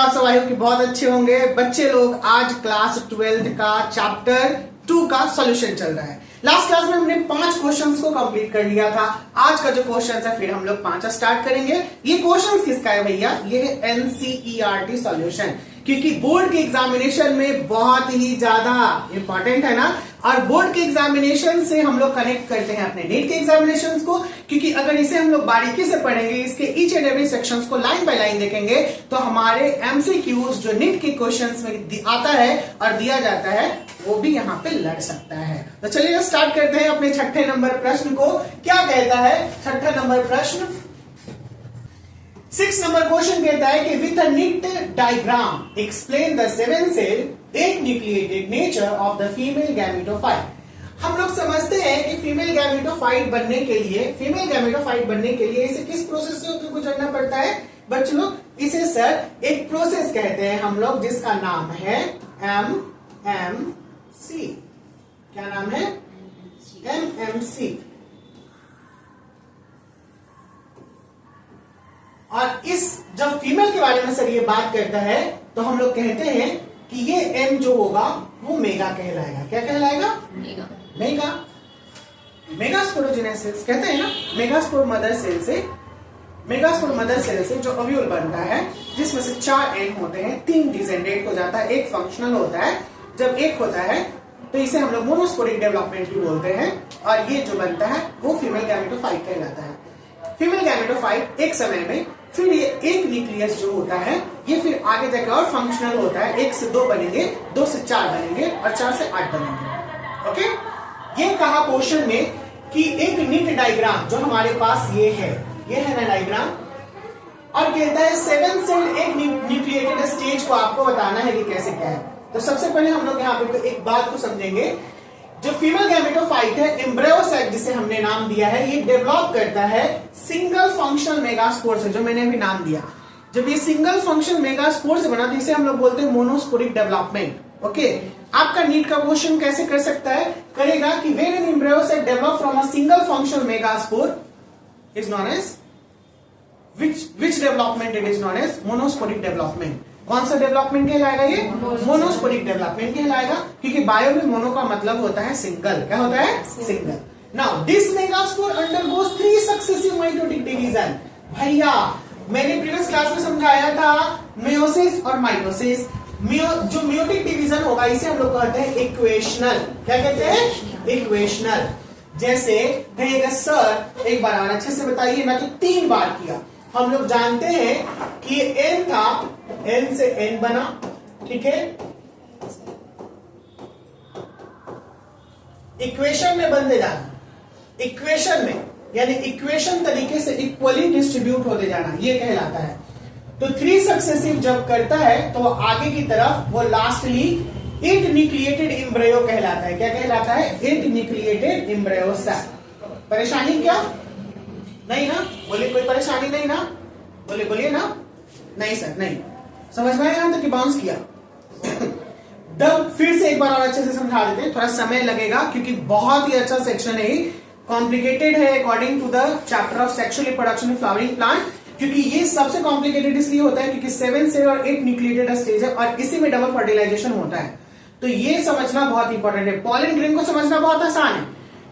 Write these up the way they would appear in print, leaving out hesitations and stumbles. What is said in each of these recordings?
आप सब? I hope कि बहुत अच्छे होंगे बच्चे लोग। आज क्लास 12 का चैप्टर 2 का सॉल्यूशन चल रहा है। लास्ट क्लास में हमने 5 क्वेश्चंस को कंप्लीट कर लिया था। आज का जो क्वेश्चन है फिर हम लोग 5 स्टार्ट करेंगे। ये क्वेश्चन किसका है भैया? ये है एनसीईआरटी सॉल्यूशन, क्योंकि बोर्ड के एग्जामिनेशन में बहुत ही ज्यादा इंपॉर्टेंट है ना। और बोर्ड के एग्जामिनेशन से हम लोग कनेक्ट करते हैं अपने नीट के एग्जामिनेशन को, क्योंकि अगर इसे हम लोग बारीकी से पढ़ेंगे, इसके ईच एंड एवरी सेक्शंस को लाइन बाय लाइन देखेंगे, तो हमारे एमसीक्यूज जो नीट के क्वेश्चंस में आता है और दिया जाता है वो भी यहाँ पे लड़ सकता है। तो चलिए स्टार्ट करते हैं अपने छठे नंबर प्रश्न को। क्या कहता है छठा नंबर प्रश्न? 6 नंबर क्वेश्चन कहता है कि with a neat diagram explain the 7 cell 8 nucleated nature of the female gametophyte. हम लोग समझते हैं कि फीमेल गैमेटोफाइट बनने के लिए इसे किस प्रोसेस से होकर गुजरना पड़ता है बच्चों लोग? इसे सर एक प्रोसेस कहते हैं हम लोग, जिसका नाम है एमएमसी। क्या नाम है? एमएमसी। और इस जब फीमेल के बारे में सर ये बात करता है तो हम लोग कहते हैं कि ये एम जो होगा वो मेगा कहलाएगा। क्या कहलाएगा? मेगा। मेगास्पोरोजेनेसिस कहते हैं ना। मेगास्पोर मदर सेल से जो ओव्यूल बनता है, जिसमें से 4 एंड होते हैं, 3 डिसेंडेंट हो जाता है, एक फंक्शनल होता है। जब एक होता है तो इसे हम लोग मोनोस्पोरिक डेवलपमेंट भी बोलते हैं, और ये जो बनता है वो फीमेल गैमेटोफाइट कहलाता है। फीमेल गैमेटोफाइट एक समय में फिर ये एक न्यूक्लियस जो होता है ये फिर आगे जाकर और फंक्शनल होता है। 1 से 2 बनेंगे, 2 से 4 बनेंगे और 4 से 8 बनेंगे। ओके, ये कहा क्वेश्चन में कि एक नीट डायग्राम जो हमारे पास ये है ना डायग्राम, और कहता है 7 सेल एक न्यूक्लिएटेड स्टेज को आपको बताना है कि कैसे क्या है। तो सबसे पहले हम लोग यहाँ पे एक बात को समझेंगे। जो फीमेल गैमेटोफाइट है, एम्ब्रियोसाइट जिसे हमने नाम दिया है, ये डेवलप करता है सिंगल फंक्शनल मेगास्पोर से, जो मैंने अभी नाम दिया। जब ये सिंगल फंक्शन मेगास्पोर से बना तो इसे हम लोग बोलते हैं मोनोस्पोरिक डेवलपमेंट। ओके, आपका नीट का क्वेश्चन कैसे कर सकता है? करेगा कि when an embryocyte develop from a single functional megaspore is known as which development it is known as monosporic development। कौन सा डेवलपमेंट कहलाएगा? ये मोनोस्पोरिक डेवलपमेंट कहलाएगा, क्योंकि बायो में मोनो का मतलब होता है सिंगल। क्या होता है? Single. Now this megaspore undergoes 3 successive mitotic division. भैया मैंने प्रीवियस क्लास में समझाया था मेयोसिस और माइटोसिस। जो मेयोटिक डिवीजन होगा इसे हम लोग कहते हैं इक्वेशनल। क्या कहते हैं? इक्वेशनल। जैसे कहेगा सर एक बार और अच्छे से बताइए, मैं तो 3 बार किया। हम लोग जानते हैं कि एन था, एन से एन बना, ठीक है। इक्वेशन में बनते जाना, इक्वेशन में यानी इक्वेशन तरीके से इक्वली डिस्ट्रीब्यूट होते जाना, ये कहलाता है। तो 3 सक्सेसिव जब करता है तो आगे की तरफ वो लास्टली 8 न्यूक्लिएटेड एम्ब्रियो कहलाता है। क्या कहलाता है? 8 न्यूक्लिएटेड एम्ब्रियो सेल। परेशानी क्या? नहीं ना? बोले कोई परेशानी नहीं ना? बोलिए ना? नहीं सर नहीं समझ में आया कि बाउंस किया। तब फिर से एक बार और अच्छे से समझा देते हैं, थोड़ा समय लगेगा क्योंकि बहुत ही अच्छा सेक्शन है, कॉम्प्लिकेटेड है according to the chapter of sexual reproduction in flowering plant. क्योंकि ये सबसे कॉम्प्लिकेटेड इसलिए होता है क्योंकि 7 सेल और 8 न्यूक्लिएटेड स्टेज है और इसी में डबल फर्टिलाइजेशन होता है। तो ये समझना बहुत इंपॉर्टेंट है। पॉलन ग्रेन को समझना बहुत आसान है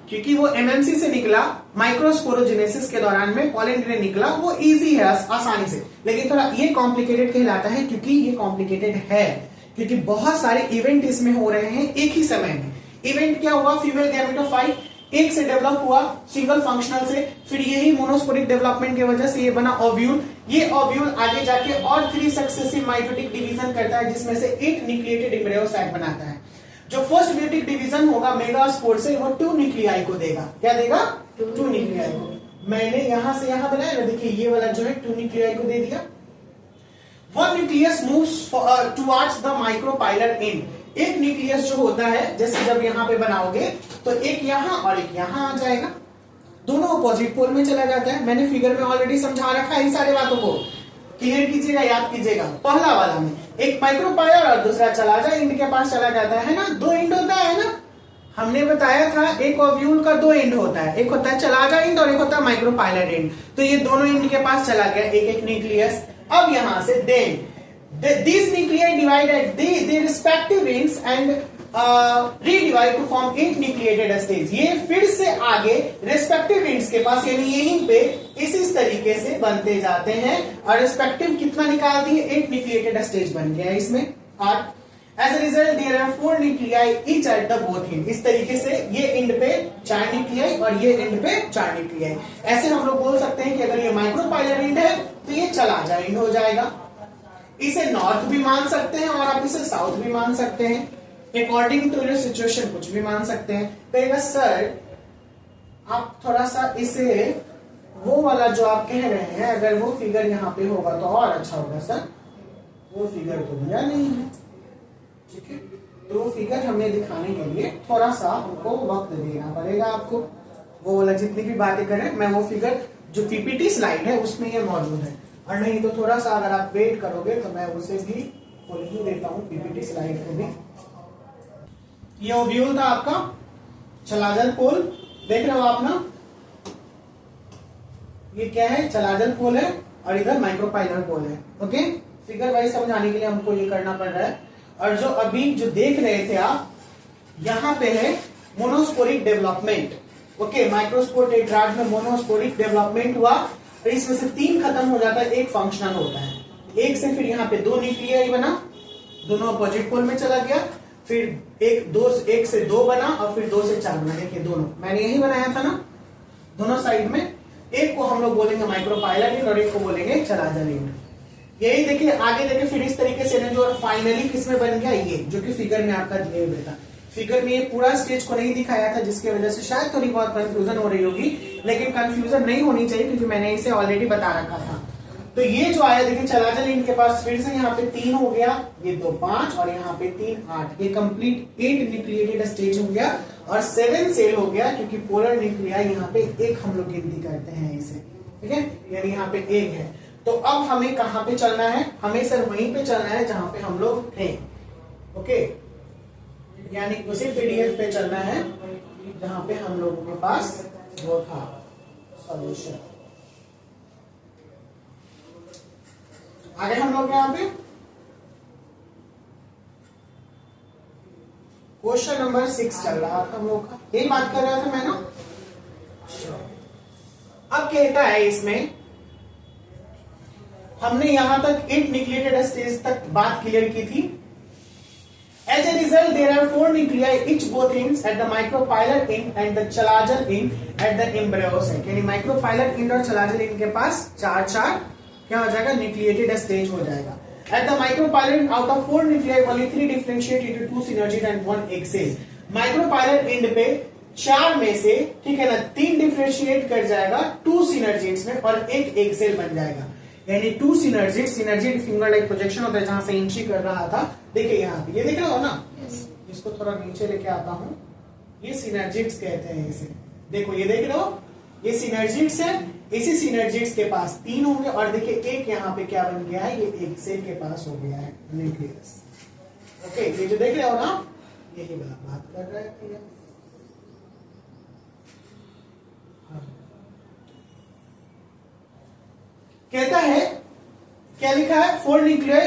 क्योंकि वो एमएमसी से निकला, माइक्रोस्पोरोजेनेसिस के दौरान में पॉलन ग्रेन निकला, वो इजी है आसानी से। लेकिन थोड़ा ये कॉम्प्लिकेटेड कहलाता है क्योंकि ये कॉम्प्लिकेटेड है, क्योंकि बहुत सारे इवेंट इसमें हो रहे हैं एक ही समय में। इवेंट क्या हुआ? फीमेल गैमेटोफाइट एक से डेवलप हुआ सिंगल फंक्शनल से, फिर यही मोनोस्पोरिक डेवलपमेंट की वजह से ये बना ओव्यूल। ये ओव्यूल आगे जाके और 3 सक्सेसिव माइटोटिक डिवीजन करता है, जिसमें से 8 न्यूक्लिएटेड एम्ब्रियोसाइट बनाता है। जो फर्स्ट म्यूटिक डिवीजन होगा मेगास्पोर से, वो 2 न्यूक्लियाई को देगा। क्या देगा? 2 न्यूक्लियाई को। मैंने यहां से यहां बनाया ना, देखिए ये वाला जो है 2 न्यूक्लियाई को दे दिया। One nucleus moves towards the micropylar and. एक न्यूक्लियस जो होता है, जैसे जब यहां पे बनाओगे तो एक यहां और एक यहां आ जाएगा, दोनों अपोजिट पोल में चला जाता है। मैंने फिगर में ऑलरेडी समझा रखा है इन सारे बातों को, क्लियर कीजिएगा, याद कीजिएगा। पहला वाला में एक माइक्रोपाइलर और दूसरा चला जाए इंड के पास चला जाता है ना, 2 इंड होता है ना। हमने बताया था एक ओव्यूल का 2 इंड होता है, एक होता है चलाजा इंड और एक होता है माइक्रोपाइलर इंड। तो ये दोनों इंड के पास चला गया एक एक न्यूक्लियस। अब यहां से then These nuclei divide at their respective ends and redivide to form 8 nucleated stages. ये फिर से आगे respective ends के पास यानी यहीं पे इस तरीके से बनते जाते हैं और respective कितना निकाल दिए 8 nucleated stage बन गया इसमें 8. As a result, there are 4 nuclei each at the both end. इस तरीके से ये एंड पे 4 न्यूक्लियाई और ये एंड पे 4 न्यूक्लियाई. ऐसे हम लोग बोल सकते हैं कि अगर ये माइक्रोपाइलर एंड है तो ये चला जाए एंड हो जाएगा. इसे नॉर्थ भी मान सकते हैं और आप इसे साउथ भी मान सकते हैं. अकॉर्डिंग टू योर सिचुएशन कुछ भी मान सकते हैं. कहेगा सर आप थोड़ा सा इसे वो वाला जो आप कह रहे हैं अगर वो फिगर यहाँ पे होगा तो और अच्छा होगा सर. वो फिगर तो दिया नहीं है. ठीक है, तो वो फिगर हमें दिखाने के लिए थोड़ा सा हमको वक्त देना पड़ेगा आपको. वो वाला जितनी भी बातें करें मैं वो फिगर जो पीपीटी स्लाइड है उसमें ये मौजूद है और नहीं तो थोड़ा सा अगर आप वेट करोगे तो मैं उसे भी खोल ही देता हूँ पीपीटी स्लाइड को भी. ये ओव्यूल था आपका चलाजल पोल. देख रहे हो आप ना, ये क्या है चलाजल पोल है और इधर माइक्रोपाइलर पोल है. ओके, फिगर वाइज समझाने के लिए हमको ये करना पड़ रहा है. और जो अभी जो देख रहे थे आप यहां पे है monosporic development. Okay, microspore tetrad में मोनोस्पोरिक डेवलपमेंट हुआ और इसमें से 3 खत्म हो जाता है, एक फंक्शनल होता है. एक से फिर यहाँ पे 2 न्यूक्लियाई बना, दोनों अपोजिट पोल में चला गया. फिर एक से 2 बना और फिर 2 से 4 बना. देखिए दोनों मैंने यही बनाया था ना, दोनों साइड में. एक को हम लोग बोलेंगे माइक्रोपाइलर एंड और एक को बोलेंगे चलाजल एंड. यही देखिए आगे देखिए फिर इस तरीके से जो फाइनली किसमें बन गया ये जो कि फिगर में आपका दिए हुए था. फिगर में ये पूरा स्टेज को नहीं दिखाया था जिसकी वजह से शायद थोड़ी बहुत कंफ्यूजन हो रही होगी, लेकिन कंफ्यूजन नहीं होनी चाहिए क्योंकि मैंने इसे ऑलरेडी बता रखा था. तो ये जो आया देखिए चलाजल इनके पास फिर से यहाँ पे 3 हो गया, ये 2 5 और यहाँ पे 3 8. ये कंप्लीट 8 न्यूक्लिएटेड स्टेज हो गया और 7 सेल हो गया क्योंकि पोलर न्यूक्लियाई यहाँ पे एक हम लोग गिनती करते हैं इसे. ठीक है, यानी यहाँ पे एक है. तो अब हमें कहां पे चलना है, हमें सर वहीं पे चलना है जहां पे हम लोग थे. ओके, यानी उसी पीडीएफ पे चलना है जहां पे हम लोगों के पास वो था सॉल्यूशन. आगे हम लोग यहाँ पे क्वेश्चन नंबर 6 चल रहा था हम लोग का. यही बात कर रहा था मैं ना. अब कहता है इसमें हमने यहां तक 8 न्यूक्लिएटेड स्टेज तक बात क्लियर की थी. As a result, there are 4 nuclei each both ends at the micropylar end and the chalazal end at the embryo site. यानी micropylar end और chalazal end के पास 4 क्या हो जाएगा न्यूक्लिएटेड स्टेज हो जाएगा. At the micropylar end, out of 4 nuclei, only 3 differentiate into 2 synergids and 1 egg cell. Micropylar end पे 4 में से ठीक है ना 3 डिफरेंशिएट कर जाएगा 2 सिनर्जिड्स में और एक एग सेल बन जाएगा. यानी 2 synergid. Synergid finger like projection होता है जहां से एंट्री कर रहा था. देखिए यहाँ पे ये देख रहे हो ना, इसको थोड़ा नीचे लेके आता हूं. ये सिनर्जिड्स कहते हैं इसे. देखो ये देख रहे हो, ये सिनर्जिड्स है. इसी सिनर्जिड्स के पास 3 होंगे और देखिए एक यहाँ पे क्या बन गया है, ये एक सेल के पास हो गया है न्यूक्लियस. ओके, ये जो देख रहे हो ना यही बात कर रहे थे. कहता है क्या लिखा है 4 nuclei,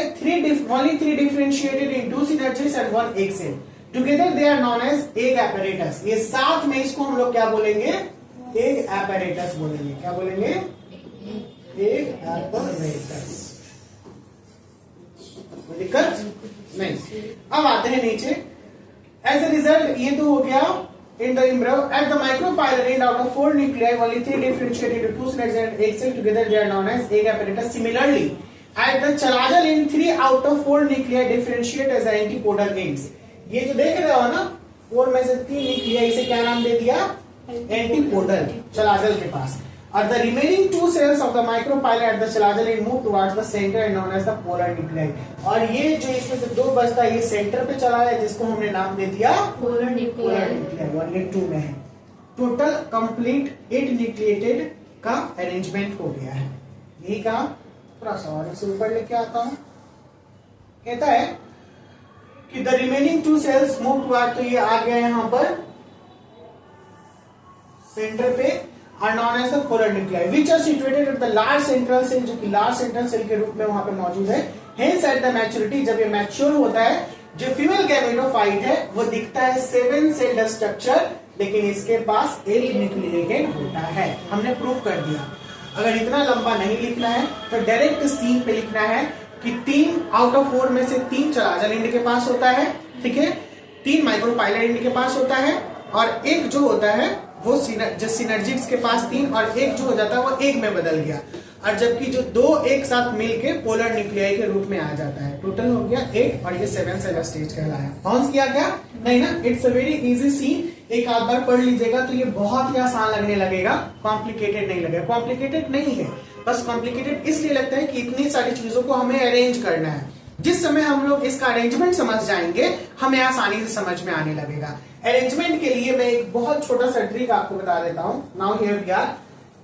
only 3 differentiated in 2 synergids and 1 egg cell. Together they are known as egg apparatus. ये साथ में इसको हम लोग क्या बोलेंगे, egg apparatus बोलेंगे. क्या बोलेंगे, egg apparatus. दिक्कत नहीं. अब आते हैं नीचे. As a result ये तो हो गया in the embryo. At the micropylar end, out of 4 nuclei, only 3 differentiate into 2 synergids and egg cell. Together they are known as egg apparatus. Similarly, at the chalazal end, 3 out of 4 nuclei differentiate as antipodal ends. ये जो देख रहे हो ना 4 में से 3 nuclei, इसे क्या नाम दे दिया, एंटीपोडल चलाजल के पास. और the remaining 2 cells of the micropylar at the chalazal end move towards the center and known as the polar nuclei. और ये जो इसमें से 2 बचता है ये सेंटर पे चला है जिसको हमने नाम दे दिया पोलर न्यूक्लियाई. और ये 2 में है. टोटल कंप्लीट 8 न्यूक्लिएटेड का अरेंजमेंट हो गया है. यही कहा. थोड़ा सा और इसे ऊपर लेके आता हूं. कहता है कि the remaining 2 cells move toward, तो ये आ गया यहां पर सेंटर पे, are known as the polar nuclei which are situated at the large central cell, जो कि large central cell के रूप में वहां पे मौजूद है. हेंस एट द मैच्योरिटी, जब ये मैच्योर होता है, जो फीमेल गैमेटोफाइट है वो दिखता है 7 सेल्ड स्ट्रक्चर, लेकिन इसके पास एक न्यूक्लिएटेड होता है। हमने प्रूव कर दिया। अगर इतना लंबा नहीं लिखना है तो डायरेक्ट सीन पे लिखना है कि 3 आउट ऑफ 4 में से 3 चलाजल इंड के पास होता है, ठीक है, 3 माइक्रोपाइलर इंड के पास होता है, और एक जो होता है वो सिनर्जिड्स के पास 3, और एक जो हो जाता है वो एक में बदल गया, और जबकि जो 2 एक साथ मिलके पोलर न्यूक्लियाई के रूप में आ जाता है। टोटल हो गया 8, और ये 7 सेल स्टेज कहलाया। बाउंस किया क्या? नहीं ना। It's a very easy scene. एक आध बार पढ़ लीजिएगा तो ये बहुत ही आसान लगने लगेगा, कॉम्प्लिकेटेड नहीं लगेगा। कॉम्प्लिकेटेड नहीं है, बस कॉम्प्लिकेटेड इसलिए लगता है कि इतनी सारी चीजों को हमें अरेंज करना है। जिस समय हम लोग इसका अरेंजमेंट समझ जाएंगे, हमें आसानी से समझ में आने लगेगा। अरेंजमेंट के लिए मैं एक बहुत छोटा सा ट्रिक आपको बता देता हूं। Now here we are,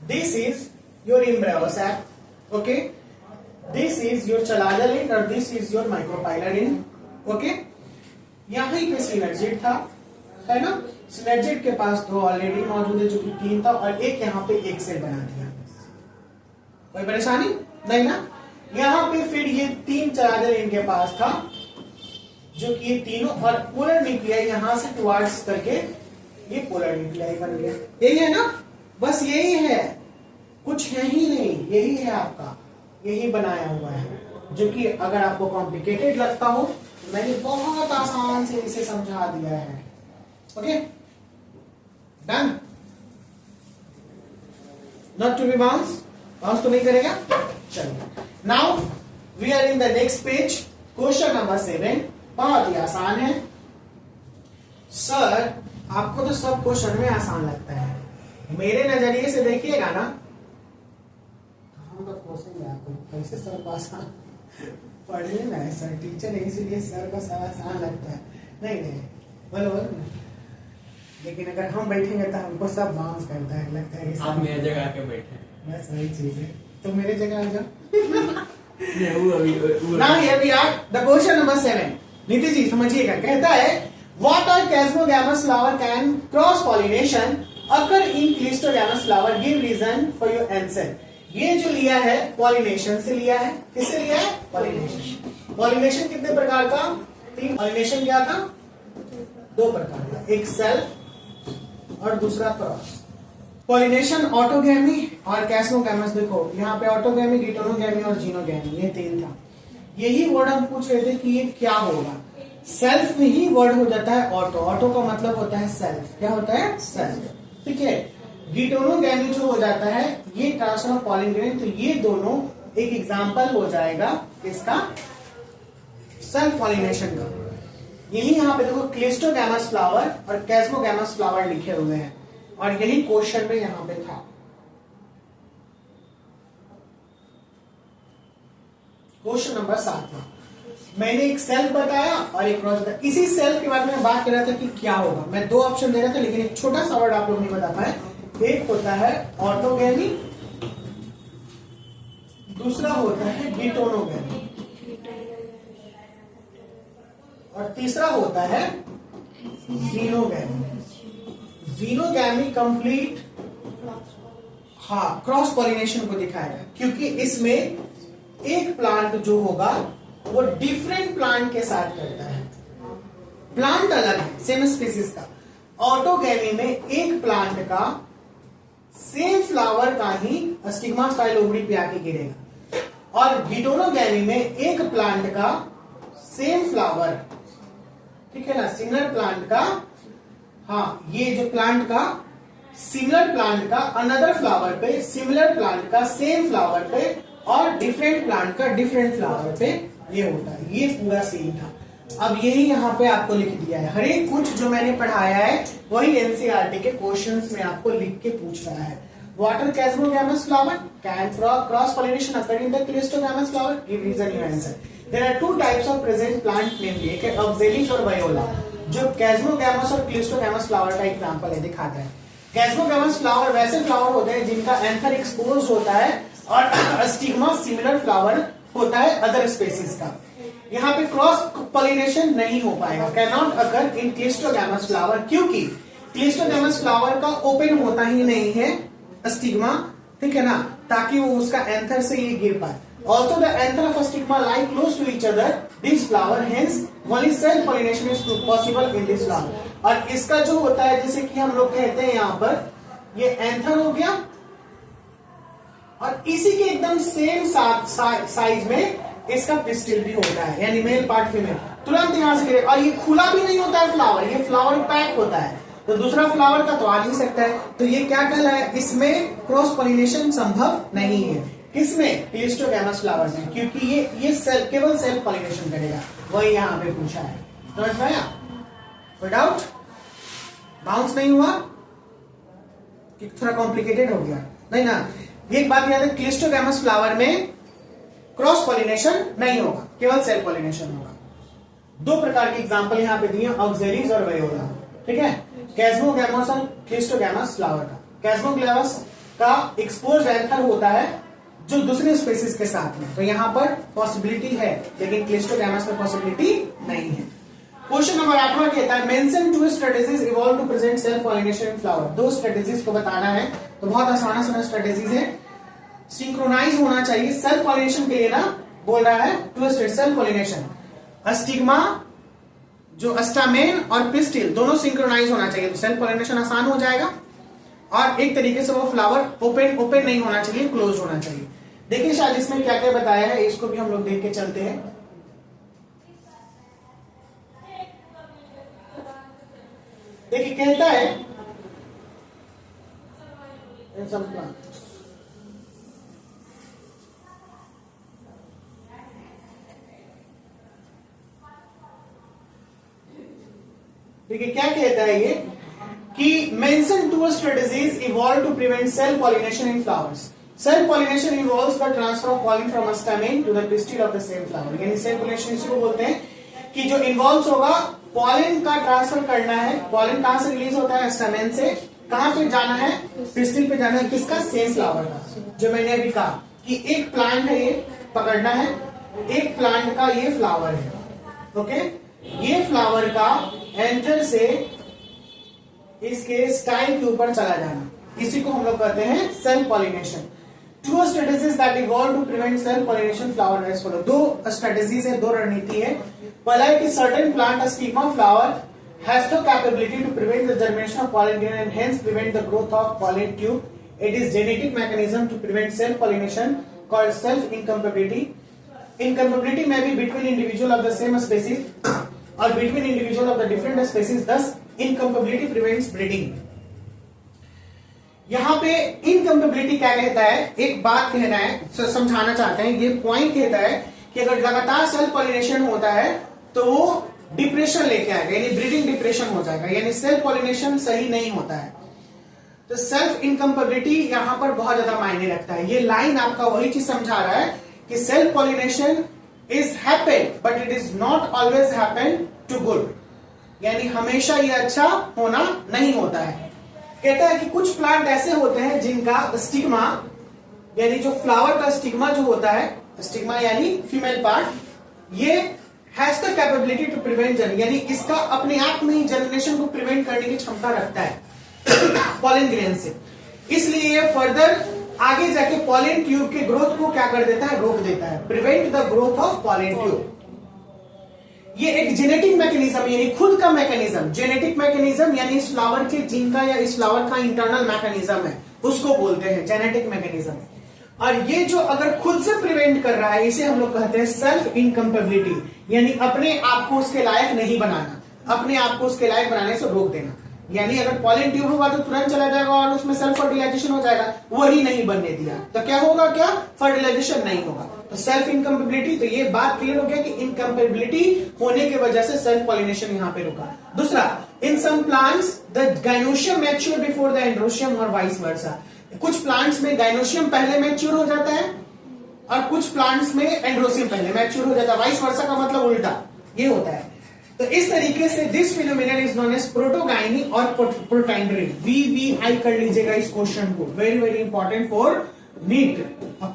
this is your embryo sac, okay, this is your chalazal end और this is your micropylar end, okay. यहां पे सिनर्जिड था, है ना, सिनर्जिड के पास 2 ऑलरेडी मौजूद है जो कि 3 था, और एक यहाँ पे एक सेल बना दिया। कोई परेशानी नहीं ना। यहाँ पे फिर ये 3 चलाजल इनके पास था जो कि ये तीनों, और पोलर न्यूक्लियाई यहां से टुवर्ड्स करके ये पोलर न्यूक्लियाई बन गया। यही है ना, बस यही है, कुछ है ही नहीं, यही है आपका, यही बनाया हुआ है। जो कि अगर आपको कॉम्प्लिकेटेड लगता हो, मैंने बहुत आसान से इसे समझा दिया है। Okay, done. Not to be bounce, bounce तो नहीं करेगा। चलिए, now we are in the next page. Question number 7 बहुत ही आसान है। सर, आपको तो सब क्वेश्चन में आसान लगता है, मेरे नजरिए से देखिएगा ना, हम तो कोसेंगे आपको कैसे सर को आसान पढ़ लेना है। सर टीचर है इसीलिए सर को सब आसान लगता है। नहीं नहीं, बोलो बोलो। लेकिन अगर हम बैठेंगे तो हमको सब बाउंस करता है, लगता है आप मेरे जगह आके बैठे, बस वही चीज है। तो मेरे जगह आ जाओ। Now here we are, the question number 7. नीति जी समझिएगा, कहता है what are Chasmogamous flower can cross pollination occur in Clistogamous flower, give reason for your answer। ये जो लिया है पॉलिनेशन से लिया है, किससे लिया है? पॉलिनेशन। पॉलिनेशन कितने प्रकार का? 3। पॉलिनेशन क्या था? 2 प्रकार का, एक सेल्फ और दूसरा क्रॉस। पॉलिनेशन ऑटोगैमी और कैस्मोगैमस। देखो यहाँ पे ऑटोगैमी, गिटोनोगैमी और जीनोगैमी, ये 3 था। यही वर्ड हम पूछ रहे थे कि ये क्या होगा। सेल्फ में ही वर्ड हो जाता है ऑटो, ऑटो का मतलब होता है सेल्फ। क्या होता है? सेल्फ, ठीक है। गिटोनोगैमी जो हो जाता है ये ट्रांसफर ऑफ पॉलिन ग्रेन, तो ये दोनों एक एग्जांपल हो जाएगा इसका सेल्फ पॉलिनेशन का। यही यहाँ पे देखो क्लिस्टोगैमस फ्लावर और कैस्मोगैमस फ्लावर लिखे हुए हैं, और यही क्वेश्चन में यहां पे था। क्वेश्चन नंबर 7 मैंने एक सेल्फ बताया और एक क्रॉस बताया। इसी सेल्फ के बारे में बात कर रहा था कि क्या होगा। मैं 2 ऑप्शन दे रहा था, लेकिन एक छोटा सा वर्ड आप लोग नहीं बता पाए। एक होता है ऑटोगैमी, दूसरा होता है गिटोनोगैमी, और तीसरा होता है जीनोगैमी। जीनोगैमी कंप्लीट, हाँ, क्रॉस पॉलिनेशन को दिखाएगा, क्योंकि इसमें एक प्लांट जो होगा वो डिफरेंट प्लांट के साथ करता है। प्लांट अलग है, सेम स्पीसीज का। ऑटोगैमी में एक प्लांट का सेम फ्लावर का ही स्टिग्मा स्टाइल ओवरी पे आके गिरेगा, और गिटोनोगैमी में एक प्लांट का सेम फ्लावर, ठीक है ना, सिमिलर प्लांट का, हाँ, ये जो प्लांट का सिमिलर प्लांट का अनदर फ्लावर पे, सिमिलर प्लांट का सेम फ्लावर पे, और डिफरेंट प्लांट का डिफरेंट फ्लावर पे ये होता है। ये पूरा सीन था। अब यही यहाँ पे आपको लिख दिया है। हर एक कुछ जो मैंने पढ़ाया है वही एनसीईआरटी के क्वेश्चंस में आपको लिख के पूछ रहा है। Whether chasmogamous flower can cross pollination occur in the cleistogamous flower, give reason your answer. There are 2 types of present plant namely, एक है ऑक्जेलिस और वायोला, जो कैस्मोगैमस और क्लिस्टोगैमस फ्लावर का एग्जांपल है, दिखाता है। कैस्मोगैमस फ्लावर वैसे फ्लावर होते हैं जिनका एंथर एक्सपोज्ड होता है और स्टिग्मा सिमिलर फ्लावर होता है अदर स्पेसीज का। यहाँ पे क्रॉस पॉलिनेशन नहीं हो पाएगा, can not occur in cleistogamous flower, क्योंकि क्लिस्टोगैमस फ्लावर का ओपन होता ही नहीं है स्टिग्मा, ठीक है ना, ताकि वो उसका एंथर से ये गिर पाए। Also the anther of stigma lie close to each other this flower, hence only self pollination is possible in this flower. और इसका जो होता है जैसे कि हम लोग कहते हैं यहाँ पर ये एंथर हो गया और इसी के एकदम सेम साइज में इसका पिस्टिल भी होता है, यानी मेल पार्ट फीमेल तुरंत यहां से, और ये खुला भी नहीं होता है फ्लावर, ये फ्लावर पैक होता है, तो दूसरा फ्लावर का तो आ नहीं सकता है। तो ये क्या कहला है, इसमें क्रॉस पॉलिनेशन संभव नहीं है। किसमें? क्लिस्टोगैमस फ्लावर में, क्योंकि ये केवल सेल्फ पॉलिनेशन करेगा, वही यहाँ पे पूछा है। समझ में आया? कोई डाउट? बाउंस नहीं हुआ कि थोड़ा कॉम्प्लिकेटेड हो गया? नहीं ना। एक बात याद है, क्लिस्टोगैमस फ्लावर में क्रॉस पॉलिनेशन नहीं होगा, केवल सेल्फ पॉलिनेशन होगा। दो प्रकार के एग्जांपल यहाँ पे दिए, ऑक्सिलरीज और वायोला। ठीक है, कैस्मोगैमस और क्लिस्टोगैमस फ्लावर का। कैस्मोगैमस का एक्सपोज्ड एंथर होता है जो दूसरे स्पेसीज के साथ में, तो यहाँ पर पॉसिबिलिटी है, लेकिन क्लिस्टोगैमस में पॉसिबिलिटी नहीं है। क्वेश्चन नंबर 8वां कहता है mention two strategies evolve to present self pollination in flower. दो स्ट्रेटेजीज को बताना है, तो बहुत आसान स्ट्रेटेजीज है। सिंक्रोनाइज होना चाहिए सेल्फ पॉलिनेशन के लिए ना, बोल रहा है टू सेल्फ पॉलिनेशन। स्टिग्मा जो अस्टामेन और पिस्टिल दोनों सिंक्रोनाइज होना चाहिए, तो सेल्फ पॉलिनेशन आसान हो जाएगा। और एक तरीके से वो फ्लावर ओपन नहीं होना चाहिए, क्लोज होना चाहिए। देखिए शायद इसमें क्या क्या बताया है, इसको भी हम लोग देख के चलते हैं। देखिए कहता है देखिए क्या कहता है ये कि mention two strategies evolve to prevent self pollination in flowers. Self pollination involves the transfer of pollen from stamen to the pistil of the same flower. यानी सेल्फ पॉलिनेशन इसको बोलते हैं कि जो इन्वॉल्व्स होगा पॉलन का ट्रांसफर करना है। पॉलन कहां से रिलीज होता है? स्टैमेन से। कहां पे जाना है? पिस्टिल पे जाना है। किसका? सेम फ्लावर का। जो मैंने अभी कहा कि एक प्लांट है, ये पकड़ना है, एक प्लांट का ये फ्लावर है, ओके। ये फ्लावर का एंथर से इसके स्टाइल के ऊपर चला जाना, इसी को हम लोग कहते हैं self pollination. Two strategies that evolve to prevent self pollination flower as follow। दो स्ट्रेटेजीज है, दो रणनीति है। पहला है कि certain plant stigma flower has the capability to prevent the germination of pollen grain and hence prevent the growth of pollen tube. It is genetic mechanism to prevent self pollination called self incompatibility. Incompatibility may be between individual of the same species or between individual of the different species. Thus, incompatibility prevents breeding. यहां पे incompatibility क्या कहता है? एक बात कहना है, समझाना चाहते हैं। ये पॉइंट कहता है कि अगर लगातार सेल्फ पॉलिनेशन होता है तो वो डिप्रेशन लेके आएगा, यानी ब्रीडिंग डिप्रेशन हो जाएगा, यानी सेल्फ पॉलिनेशन सही नहीं होता है। तो सेल्फ इनकम्पेबिलिटी यहां पर बहुत ज्यादा मायने रखता है। ये लाइन आपका वही चीज समझा रहा है कि self pollination is happen but it is not always happen to good, यानी हमेशा ये अच्छा होना नहीं होता है। कहता है कि कुछ प्लांट ऐसे होते हैं जिनका स्टिग्मा, यानी जो फ्लावर का स्टिग्मा जो होता है, स्टिग्मा यानी फीमेल पार्ट, ये has the capability to prevent germ, यानी इसका अपने आप में ही जर्मिनेशन को प्रिवेंट करने की क्षमता रखता है पॉलन ग्रेन से। इसलिए ये फर्दर आगे जाके पॉलन ट्यूब के ग्रोथ को क्या कर देता है? रोक देता है, prevent the growth of pollen tube. ये एक जेनेटिक मैकेनिज्म, यानी खुद का मैकेनिज्म, जेनेटिक मैकेनिज्म यानी इस फ्लावर के जीन का या इस फ्लावर का इंटरनल मैकेनिज्म है, उसको बोलते हैं जेनेटिक मैकेनिज्म। और ये जो अगर खुद से प्रिवेंट कर रहा है, इसे हम लोग कहते हैं सेल्फ इनकम्पेबिलिटी, यानी अपने आप को उसके लायक नहीं बनाना, अपने आप को उसके लायक बनाने से रोक देना। यानी अगर पॉलन ट्यूब होगा तो तुरंत चला जाएगा और उसमें सेल्फ फर्टिलाइजेशन हो जाएगा, वही नहीं बनने दिया तो क्या होगा? क्या फर्टिलाइजेशन नहीं होगा। तो सेल्फ इनकम्पेबिलिटी, तो ये बात क्लियर हो गया कि इनकम्पेबिलिटी होने की वजह से सेल्फ पॉलिनेशन यहां पे रुका। दूसरा, in some plants the gynoecium mature before the androecium और वाइस वर्सा। कुछ प्लांट्स में गाइनोशियम पहले मैच्योर हो जाता है और कुछ प्लांट्स में एंड्रोशियम पहले मैच्योर हो जाता है। वाइस वर्सा का मतलब उल्टा ये होता है। तो इस तरीके से this phenomenon is known as protogyny और प्रोटेंडरी। वी कर लीजिएगा इस क्वेश्चन को, very very important for NEET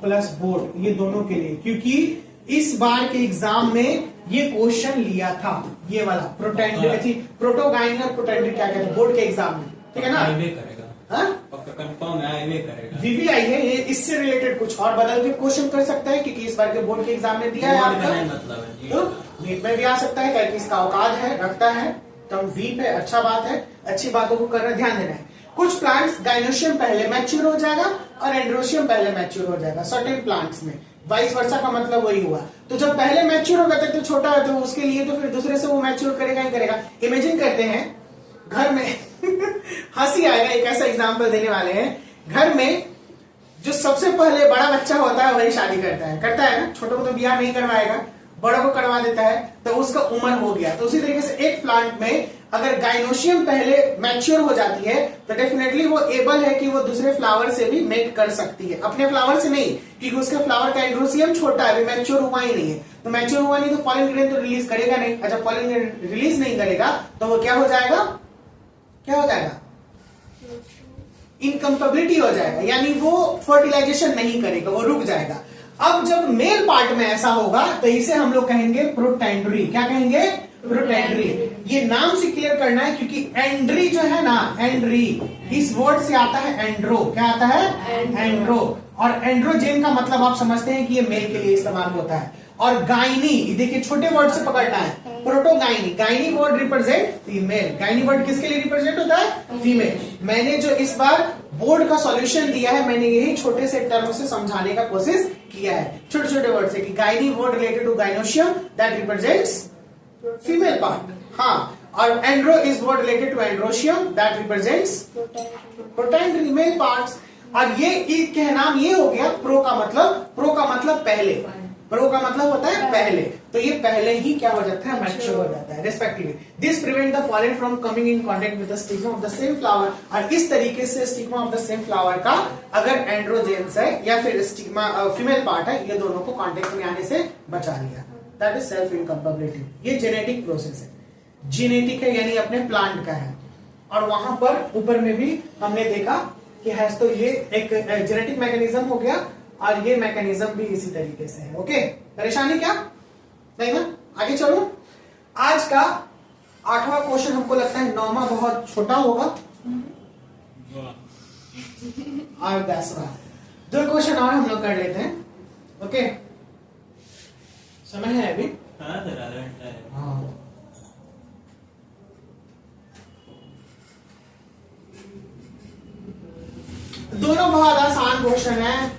plus board, ये दोनों के लिए, क्योंकि इस बार के एग्जाम में ये क्वेश्चन लिया था, ये वाला प्रोटेंडरी, प्रोटोगाइनी और प्रोटेंडरी क्या कहते हैं बोर्ड के एग्जाम में, ठीक है ना? कंफर्म है ये करेगा। वीवीआई है ये, इससे रिलेटेड कुछ और बदल के क्वेश्चन कर सकता है क्योंकि इस बार के बोर्ड के एग्जाम में दिया है आपका, मतलब है तो नीट में भी आ सकता है क्योंकि इसका औकात है, रखता है, तो डीप है, अच्छा बात है, अच्छी बातों को करना, ध्यान देना है। कुछ प्लांट्स गाइनोशियम पहले मैच्योर हो जाएगा और एंड्रोशियम पहले मैच्योर हो जाएगा सर्टेन प्लांट्स में, वाइस वर्सा का मतलब वही हुआ। तो जब पहले मैच्योर होगा तो छोटा है, तो उसके लिए तो फिर दूसरे से वो मैच्योर करेगा ही करेगा। इमेजिन करते हैं घर में हंसी आएगा, एक ऐसा एग्जांपल देने वाले हैं, घर में जो सबसे पहले बड़ा बच्चा होता है वही शादी करता है ना, छोटों को तो ब्याह नहीं करवाएगा, बड़ों को करवा देता है, तो उसका उम्र हो गया। तो उसी तरीके से एक प्लांट में अगर गाइनोशियम पहले मैच्योर हो जाती है तो डेफिनेटली वो एबल है कि वो दूसरे फ्लावर से भी मेट कर सकती है, अपने फ्लावर से नहीं, क्योंकि उसके फ्लावर का एंड्रोसियम छोटा है, अभी मैच्योर हुआ ही नहीं है। तो मैच्योर हुआ नहीं तो पॉलन ग्रेन तो रिलीज करेगा नहीं, अच्छा पॉलन ग्रेन रिलीज नहीं करेगा तो वो क्या हो जाएगा, क्या हो जाएगा, इनकम्पेबिलिटी हो जाएगा, यानी वो फर्टिलाइजेशन नहीं करेगा, वो रुक जाएगा। अब जब मेल पार्ट में ऐसा होगा तो इसे हम लोग कहेंगे प्रोटेंड्री। क्या कहेंगे, प्रोटेंड्री। ये नाम से क्लियर करना है क्योंकि एंड्री जो है ना, एंड्री इस वर्ड से आता है एंड्रो, क्या आता है, एंड्रो, और एंड्रोजेन का मतलब आप समझते हैं कि ये मेल के लिए इस्तेमाल होता है। और गाइनी, देखिए छोटे वर्ड से पकड़ना है, protogyny, gynae word represent female, gynae word किसके लिए रिप्रेजेंट होता है, फीमेल। मैंने जो इस बार बोर्ड का सॉल्यूशन दिया है, मैंने यही छोटे से टर्म से समझाने का कोशिश किया है, छोटे छोटे वर्ड से, कि gyne word related to gynoecium that represents female part, हाँ, और andro is word related to androecium that represents protandry male parts. और ये क्या नाम ये हो गया, प्रो का मतलब पहले, प्रो का मतलब होता है पहले, तो ये पहले ही क्या हो जाता है, मैच्योर हो जाता है respectively. This prevent the pollen from coming in contact with the stigma of the same flower. और इस तरीके से stigma of the same flower का अगर एंड्रोजेंस है या फिर स्टिग्मा फीमेल पार्ट है, ये दोनों को कांटेक्ट में आने से बचा लिया। That is self incompatibility. ये जेनेटिक प्रोसेस है, जेनेटिक है यानी अपने प्लांट का है। और वहां पर ऊपर में भी हमने देखा कि हैज, तो ये एक जेनेटिक मैकेनिज्म हो गया और ये मैकेनिज्म भी इसी तरीके से है। ओके, परेशानी क्या नहीं ना, आगे चलो। आज का 8वां क्वेश्चन हमको लगता है 9वां बहुत छोटा होगा और 10वां 2 क्वेश्चन और हम लोग कर लेते हैं। ओके, समय है अभी, हाँ सर, आधा घंटा है। हाँ, दोनों बहुत आसान क्वेश्चन है,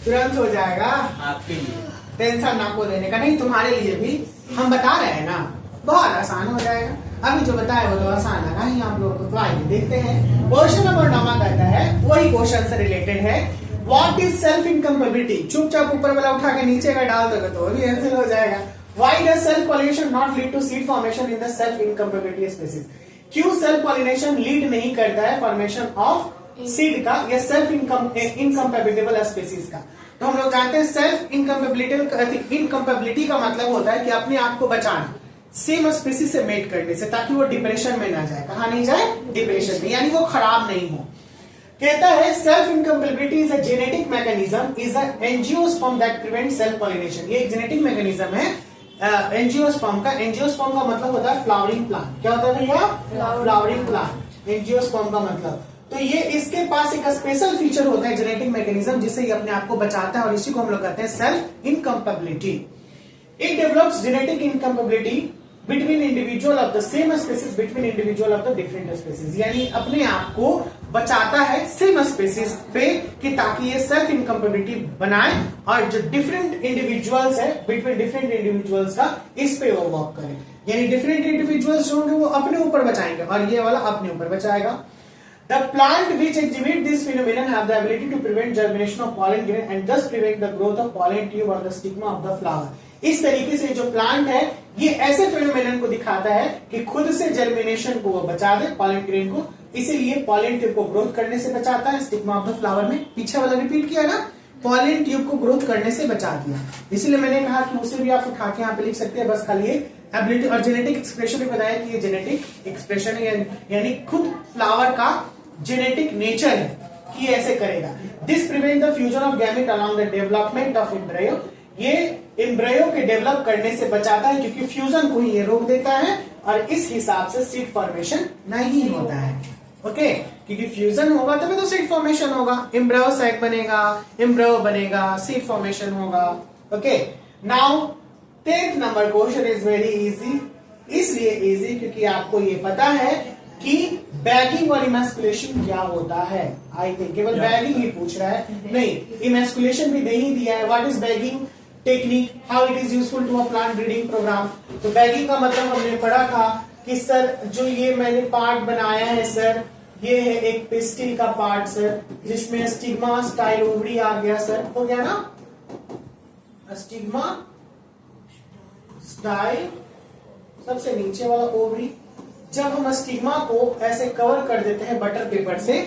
तुरंत हो जाएगा, आपके लिए टेंशन ना को लेने का नहीं, तुम्हारे लिए भी हम बता रहे हैं ना, बहुत आसान हो जाएगा। अभी जो बताया वो तो आसान लगा ही आप लोगों को, तो आइए देखते हैं। क्वेश्चन नंबर 9 कहता है, वही क्वेश्चन से रिलेटेड है, व्हाट इज सेल्फ इनकम्पेबिलिटी। चुपचाप ऊपर वाला उठा के नीचे का डाल दोगे तो भी आंसर हो जाएगा। Why does self pollination not lead to seed formation in the self incompatibility species. क्यों सेल्फ पॉलिनेशन लीड नहीं करता है फॉर्मेशन ऑफ सीड का या सेल्फ इनकम्पेबिलिटेबल स्पीसीज का। तो हम लोग जानते हैं सेल्फ इनकम्पेबिलिटी का मतलब होता है कि अपने आप को बचाना सेम स्पीसीज से मेट करने से, ताकि वो डिप्रेशन में ना जाए। कहा नहीं जाए, डिप्रेशन में, यानी वो खराब नहीं हो। कहता है self incompatibility is a genetic mechanism, is a angiosperm that prevent self pollination. ये एक जेनेटिक मैकेनिज्म है एंजियोस्पर्म का। एंजियोस्पर्म का मतलब होता है फ्लावरिंग प्लांट। क्या होता है भैया, फ्लावरिंग प्लांट, एंजियोस्पर्म का मतलब। तो ये इसके पास एक स्पेशल फीचर होता है जेनेटिक मैकेनिज्म, जिससे ये अपने आप को बचाता है, और इसी को हम लोग कहते हैं self incompatibility. It develops genetic incompatibility between individual of the same species between individual of the different species, यानी अपने आप को बचाता है सेम स्पीसीज पे कि ताकि ये सेल्फ इनकम्पेबिलिटी बनाए, और जो डिफरेंट इंडिविजुअल्स है बिटवीन डिफरेंट इंडिविजुअल्स का इस पे वो वर्क करे। यानी डिफरेंट इंडिविजुअल्स जो होंगे वो अपने ऊपर बचाएंगे और ये वाला अपने ऊपर बचाएगा। The plant which exhibit this phenomenon have the ability to prevent germination of pollen grain and thus prevent the growth of pollen tube or the stigma of the flower। इस तरीके से जो प्लांट है ये ऐसे फेनोमेनन को दिखाता है कि खुद से जर्मिनेशन को वो बचा दे, पॉलन ग्रेन को, इसीलिए पॉलन ट्यूब को ग्रोथ करने से बचाता है। स्टिग्मा ऑफ द फ्लावर में पीछे वाला रिपीट किया ना, पॉलन ट्यूब को ग्रोथ करने से बचा दिया। इसीलिए मैंने कहा कि उसे भी आप उठा के यहाँ पे लिख सकते हैं, बस खाली एबिलिटी। और जेनेटिक एक्सप्रेशन भी बताया कि ये जेनेटिक एक्सप्रेशन है, यानी खुद फ्लावर का जेनेटिक नेचर है कि ऐसे करेगा। This prevent the fusion of gamete along the development of embryo. ये एम्ब्रियो के डेवलप करने से बचाता है क्योंकि फ्यूजन को ही ये रोक देता है और इस हिसाब से सीड फॉर्मेशन नहीं होता है। ओके क्योंकि फ्यूजन होगा तभी तो सीड फॉर्मेशन होगा, एम्ब्रियो सैक बनेगा, एम्ब्रियो बनेगा, सीड फॉर्मेशन होगा। Okay now 10th number question is very easy, इसलिए इजी क्योंकि आपको ये पता है कि बैगिंग और इमैस्कुलेशन क्या होता है। आई थिंक केवल बैगिंग ही पूछ रहा है, नहीं इमैस्कुलेशन भी दे ही दिया है। What is bagging technique, how it is useful to a plant breeding programme. तो बैगिंग का मतलब हमने पढ़ा था कि सर जो ये मैंने पार्ट बनाया है सर, ये है एक पिस्टिल का पार्ट सर, जिसमें स्टिग्मा स्टाइल ओवरी आ गया सर, हो गया ना स्टिग्मा स्टाइल सबसे नीचे वाला ओवरी। जब हम स्टिग्मा को ऐसे कवर कर देते हैं बटर पेपर से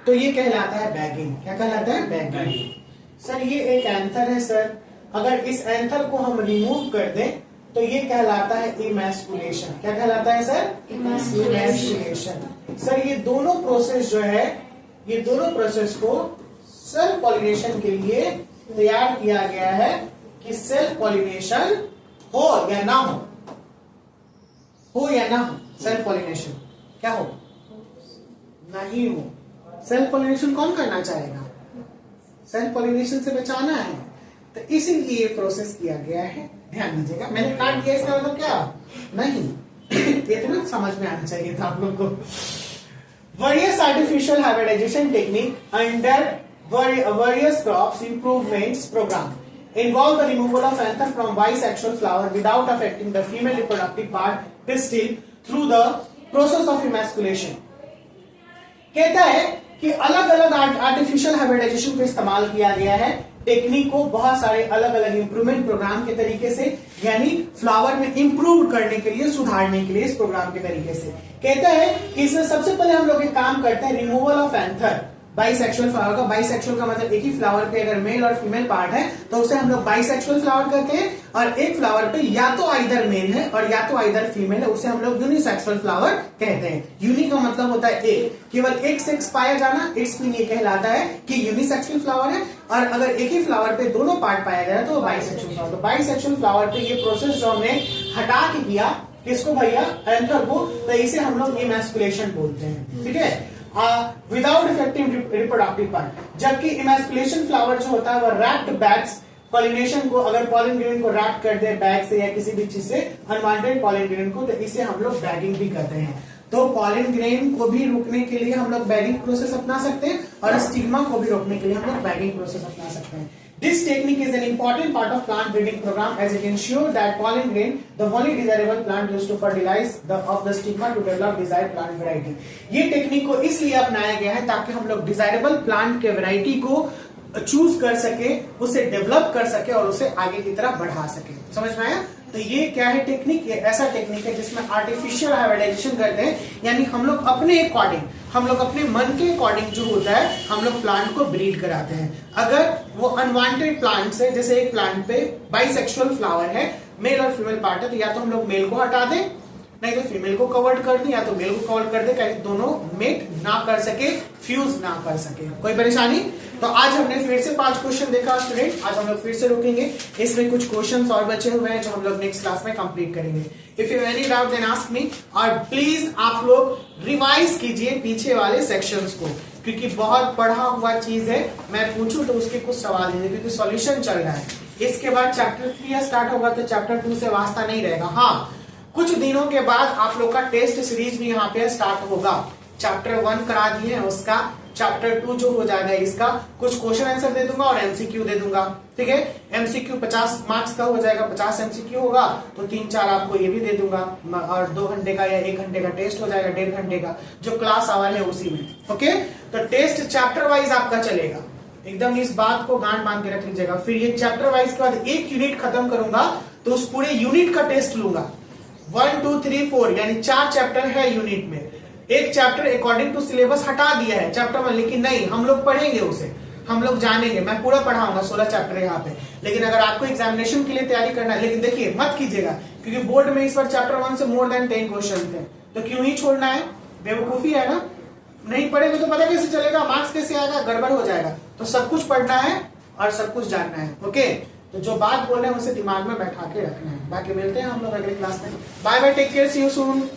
तो ये कहलाता है बैगिंग। क्या कहलाता है? बैगिंग। सर ये एक एंथर है सर, अगर इस एंथर को हम रिमूव कर दें तो ये कहलाता है इमैस्कुलेशन। क्या कहलाता है सर? इमैस्कुलेशन। सर ये दोनों प्रोसेस जो है, ये दोनों प्रोसेस को सेल्फ पॉलिनेशन के लिए तैयार किया गया है कि सेल्फ पॉलिनेशन हो या ना हो या ना हो। सेल्फ पॉलिनेशन क्या हो? नहीं हो। सेल्फ पॉलिनेशन कौन करना चाहेगा? सेल्फ पॉलिनेशन से बचाना है, तो इसीलिए ये प्रोसेस किया गया है। ध्यान दीजिएगा, मैंने काट दिया इसका मतलब क्या? नहीं ये तो समझ में आना चाहिए था आप लोग को। Various artificial hybridization technique under various crops improvements program involve the removal of anther from bisexual flower without affecting the female reproductive part pistil through the process of emasculation। कहता है कि अलग अलग आर्टिफिशियल हाइब्रिडाइजेशन को इस्तेमाल किया गया है, टेक्निक को बहुत सारे अलग अलग इंप्रूवमेंट प्रोग्राम के तरीके से, यानी फ्लावर में इंप्रूव करने के लिए, सुधारने के लिए इस प्रोग्राम के तरीके से। कहता है कि इसमें सबसे पहले हम लोग एक काम करते हैं, removal of anther bisexual flower का। बाइसेक्सुअल का मतलब एक ही फ्लावर पे अगर मेल और फीमेल पार्ट है तो उसे हम लोग बाइसेक्सुअल फ्लावर कहते हैं, और एक फ्लावर पे या तो आइदर मेल है और या तो आइदर फीमेल है, उसे हम लोग यूनिसेक्सुअल फ्लावर कहते हैं। यूनि का मतलब होता है एक, केवल एक सेक्स पाया जाना, इट्स मीन ये कहलाता है कि यूनिसेक्सुअल फ्लावर है। और अगर एक ही फ्लावर पे दोनों पार्ट पाया जाए तो बाइसेक्सुअल फ्लावर। तो बाइसेक्सुअल फ्लावर पे ये प्रोसेस जो हमने हटा के किया, किसको भैया? एंथर को, तो इसे हम लोग इमैस्कुलेशन बोलते हैं। ठीक है, विदाउट इफेक्टिंग रिप्रोडक्टिव पार्ट। जबकि इमैस्कुलेशन फ्लावर जो होता है वो रैप्ड बैग्स, पॉलिनेशन को अगर पॉलन ग्रेन को रैप कर दे बैग से या किसी भी चीज से अनवांटेड पॉलन ग्रेन को, तो इसे हम लोग बैगिंग भी करते हैं। तो पॉलन ग्रेन को भी रोकने के लिए हम लोग बैगिंग प्रोसेस अपना सकते हैं और स्टिग्मा को भी रोकने के लिए हम लोग बैगिंग प्रोसेस अपना सकते हैं। This technique is an important part of plant breeding program as it ensures that pollen grain, the only desirable plant used to fertilize the stigma to develop desired plant variety। ये technique को इसलिए अपनाया गया है ताकि हम लोग desirable plant के वैरायटी को चूज कर सके, उसे डेवलप कर सके और उसे आगे की तरफ बढ़ा सके। समझ में आया? तो ये क्या है टेक्निक? ये ऐसा टेक्निक है जिसमें आर्टिफिशियल हाइब्रिडाइजेशन करते हैं, यानी हम लोग अपने अकॉर्डिंग, हम लोग अपने मन के अकॉर्डिंग जो होता है हम लोग प्लांट को ब्रीड कराते हैं। अगर वो अनवांटेड प्लांट्स है, जैसे एक प्लांट पे बाइसेक्सुअल फ्लावर है, मेल और फीमेल पार्ट है, तो या तो हम लोग मेल को हटा दें, नहीं तो फीमेल को कवर कर दें, या तो मेल को कवर कर दे, ताकि दोनों मेट ना कर सके, फ्यूज ना कर सके। कोई परेशानी? तो आज हमने फिर से 5 क्वेश्चन देखा स्टूडेंट, आज हम लोग फिर से रुकेंगे, इसमें कुछ क्वेश्चंस और बचे हुए हैं जो हम लोग नेक्स्ट क्लास में कंप्लीट करेंगे। If you any doubt then ask me, और प्लीज आप लोग रिवाइज कीजिए पीछे वाले सेक्शंस को, क्योंकि बहुत पढ़ा हुआ चीज है, मैं पूछूं तो उसके कुछ सवाल दीजिए, क्योंकि सॉल्यूशन चल रहा है। इसके बाद चैप्टर 3 स्टार्ट होगा तो चैप्टर 2 से वास्ता नहीं रहेगा। हाँ, कुछ दिनों के बाद आप लोग का टेस्ट सीरीज भी यहाँ पे स्टार्ट होगा। चैप्टर 1 करा दिए हैं, उसका चैप्टर 2 जो हो जाएगा, इसका कुछ क्वेश्चन आंसर दे दूंगा और एमसीक्यू दे दूंगा। ठीक है, एमसीक्यू 50 मार्क्स का हो जाएगा, 50 एमसीक्यू होगा तो 3-4 आपको ये भी दे दूंगा, और 2 घंटे का या 1 घंटे का टेस्ट हो जाएगा, 1.5 घंटे का जो क्लास आवर है उसी में। ओके, तो टेस्ट चैप्टर वाइज आपका चलेगा, एकदम इस बात को गांठ बांध के रख लीजिएगा। फिर ये चैप्टर वाइज के बाद एक यूनिट खत्म करूंगा तो उस पूरे यूनिट का टेस्ट लूंगा। 1 2 3 4 यानी 4 चैप्टर है यूनिट में। एक चैप्टर अकॉर्डिंग टू सिलेबस हटा दिया है चैप्टर 1, लेकिन नहीं, हम लोग पढ़ेंगे उसे, हम लोग जानेंगे, मैं पूरा पढ़ाऊंगा 16 चैप्टर यहाँ पे। लेकिन अगर आपको एग्जामिनेशन के लिए तैयारी करना है, लेकिन देखिए मत कीजिएगा, क्योंकि बोर्ड में इस बार चैप्टर 1 से मोर देन 10 क्वेश्चन थे, तो क्यों ही छोड़ना है? बेवकूफी है ना। नहीं पढ़ेंगे तो पता कैसे चलेगा, मार्क्स कैसे आएगा, गड़बड़ हो जाएगा। तो सब कुछ पढ़ना है और सब कुछ जानना है। ओके, तो जो बात बोल रहे हैं उसे दिमाग में बैठा के रखना है। बाकी मिलते हैं हम लोग अगले क्लास में। Bye bye, take care, see you soon.